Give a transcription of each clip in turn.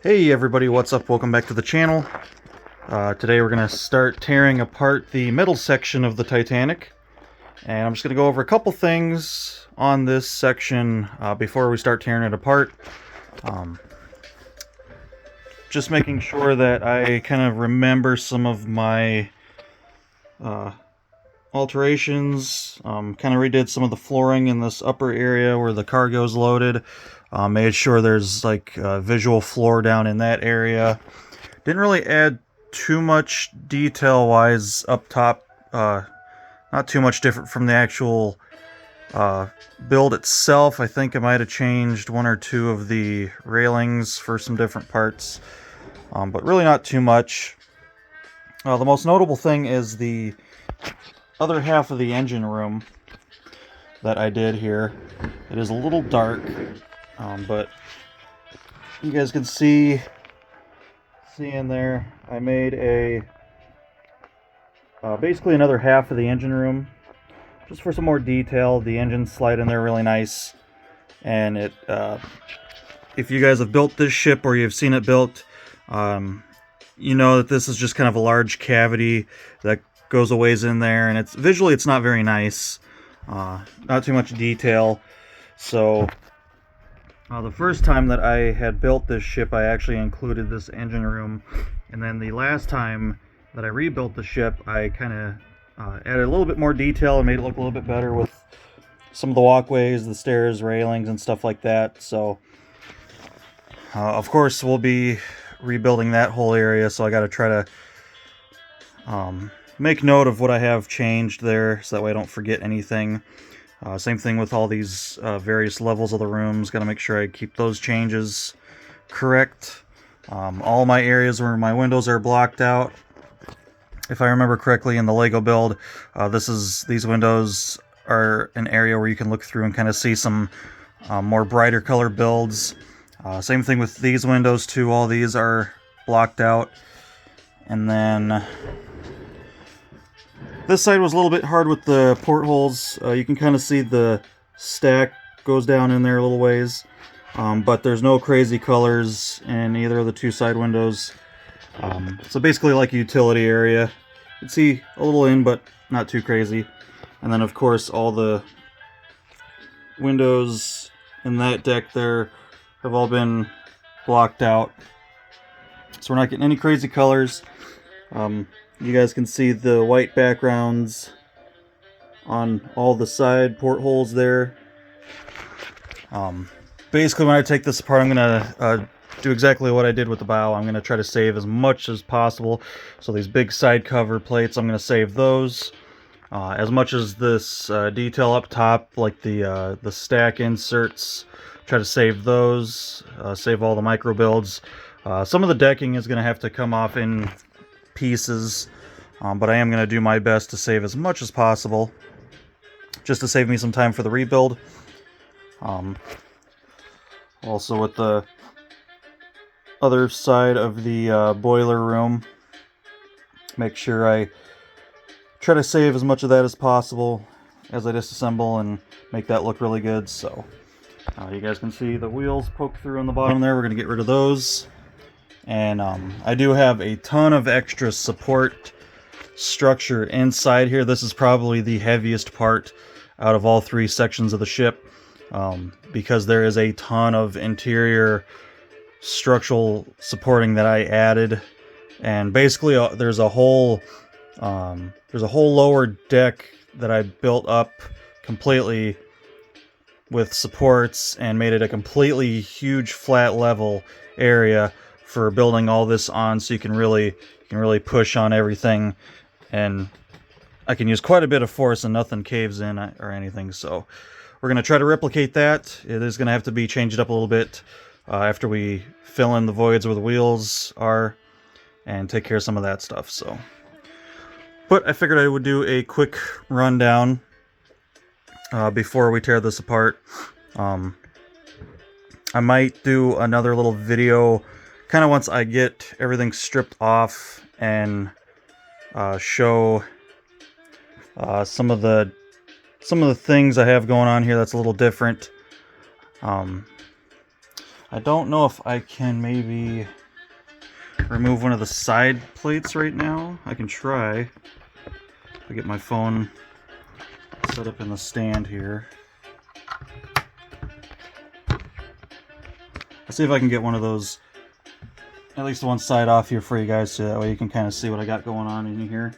Hey everybody, what's up? Welcome back to the channel. Today we're going to start tearing apart the middle section of the Titanic. And I'm just going to go over a couple things on this section before we start tearing it apart. Just making sure that I kind of remember some of my alterations. Kind of redid some of the flooring in this upper area where the cargo's loaded. Made sure there's like visual floor down in that area. Didn't really add too much detail-wise up top. Not too much different from the actual build itself. I think I might have changed one or two of the railings for some different parts, but really not too much. The most notable thing is the other half of the engine room that I did here. It is a little dark, but you guys can see in there, I made a basically another half of the engine room just for some more detail. The engines slide in there really nice, and it if you guys have built this ship or you've seen it built, you know that this is just kind of a large cavity that goes a ways in there, and it's visually it's not very nice. Not too much detail. So the first time that I had built this ship, I actually included this engine room, and then the last time that I rebuilt the ship, I kind of added a little bit more detail and made it look a little bit better with some of the walkways, the stairs, railings, and stuff like that. So of course we'll be rebuilding that whole area, so I got to try to make note of what I have changed there, so that way I don't forget anything. Same thing with all these various levels of the rooms. Got to make sure I keep those changes correct. All my areas where my windows are blocked out, if I remember correctly in the Lego build, these windows are an area where you can look through and kind of see some more brighter color builds. Same thing with these windows too. All these are blocked out. And then this side was a little bit hard with the portholes. You can kind of see the stack goes down in there a little ways, but there's no crazy colors in either of the two side windows. So basically like a utility area. You can see a little in, but not too crazy. And then of course all the windows in that deck there have all been blocked out. So we're not getting any crazy colors. You guys can see the white backgrounds on all the side portholes there. Basically, when I take this apart, I'm going to do exactly what I did with the bow. I'm going to try to save as much as possible. So these big side cover plates, I'm going to save those. As much as this detail up top, like the stack inserts, try to save those. Save all the micro builds. Some of the decking is going to have to come off in pieces, but I am going to do my best to save as much as possible, just to save me some time for the rebuild. Also with the other side of the boiler room, make sure I try to save as much of that as possible as I disassemble and make that look really good. So you guys can see the wheels poke through on the bottom there. We're going to get rid of those. And I do have a ton of extra support structure inside here. This is probably the heaviest part out of all three sections of the ship, because there is a ton of interior structural supporting that I added. And basically there's a whole lower deck that I built up completely with supports and made it a completely huge flat level area for building all this on, so you can really push on everything, and I can use quite a bit of force and nothing caves in or anything. So we're going to try to replicate that. It is going to have to be changed up a little bit after we fill in the voids where the wheels are and take care of some of that stuff. So, but I figured I would do a quick rundown before we tear this apart. I might do another little video kind of once I get everything stripped off and show some of the things I have going on here that's a little different. I don't know if I can maybe remove one of the side plates right now. I can try. I get my phone set up in the stand here. I'll see if I can get one of those, at least one side off here for you guys, so that way you can kind of see what I got going on in here.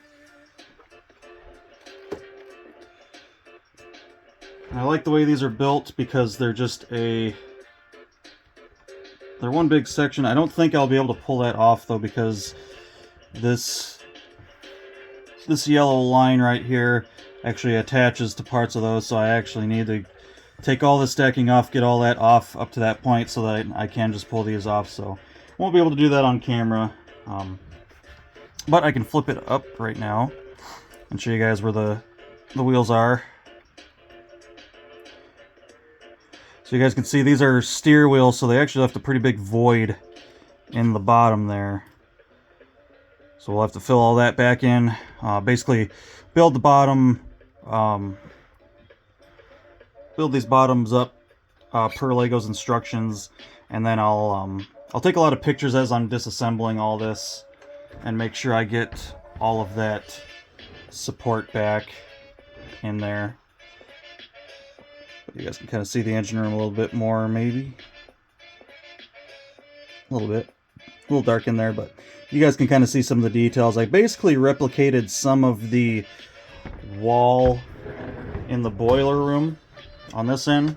And I like the way these are built because they're just they're one big section. I don't think I'll be able to pull that off though, because this yellow line right here actually attaches to parts of those, so I actually need to take all the stacking off, get all that off up to that point so that I can just pull these off. So won't be able to do that on camera, but I can flip it up right now and show you guys where the wheels are. So you guys can see these are steer wheels, so they actually left a pretty big void in the bottom there. So we'll have to fill all that back in. Basically build the bottom, build these bottoms up per Lego's instructions, and then I'll take a lot of pictures as I'm disassembling all this and make sure I get all of that support back in there. You guys can kind of see the engine room a little bit more, maybe. A little bit. A little dark in there, but you guys can kind of see some of the details. I basically replicated some of the wall in the boiler room on this end.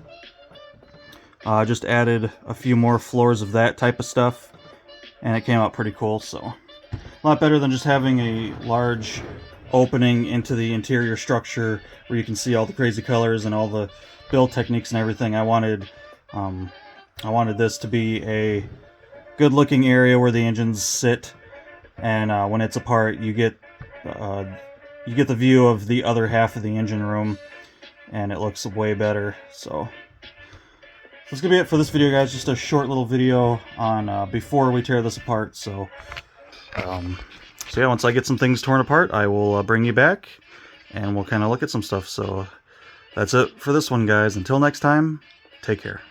Just added a few more floors of that type of stuff, and it came out pretty cool. So a lot better than just having a large opening into the interior structure where you can see all the crazy colors and all the build techniques and everything. I wanted this to be a good looking area where the engines sit, and when it's apart you get the view of the other half of the engine room, and it looks way better. So that's gonna be it for this video, guys. Just a short little video on before we tear this apart. So yeah, once I get some things torn apart, I will bring you back and we'll kind of look at some stuff. So that's it for this one, guys. Until next time, take care.